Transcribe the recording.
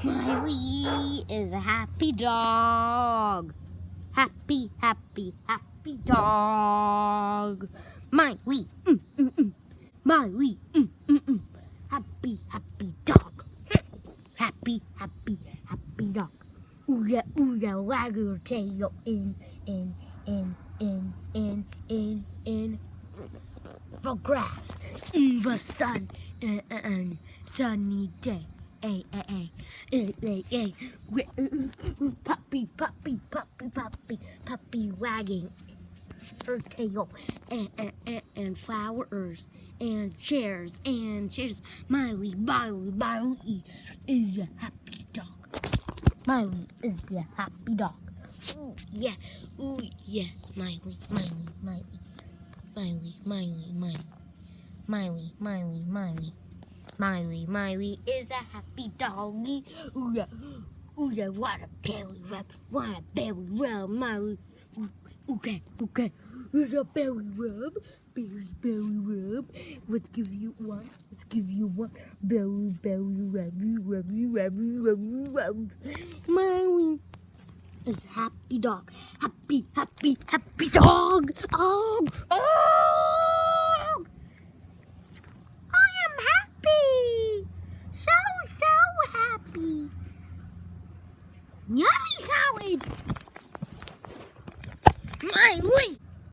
Miley is a happy dog. Happy, happy, happy dog. Miley, Miley, happy, happy dog. Happy, happy, happy dog. Ooh yeah, wag your tail in the grass, in the sun, sunny day. Ay, puppy, wagging her tail, and flowers, and chairs, Miley is a happy dog. Miley is the happy dog. Ooh yeah, Miley. Miley is a happy doggy. Ooh yeah, what a belly rub, Miley. Okay, here's a belly rub, belly rub. Let's give you one, belly rub. Miley is a happy dog, happy dog. Oh.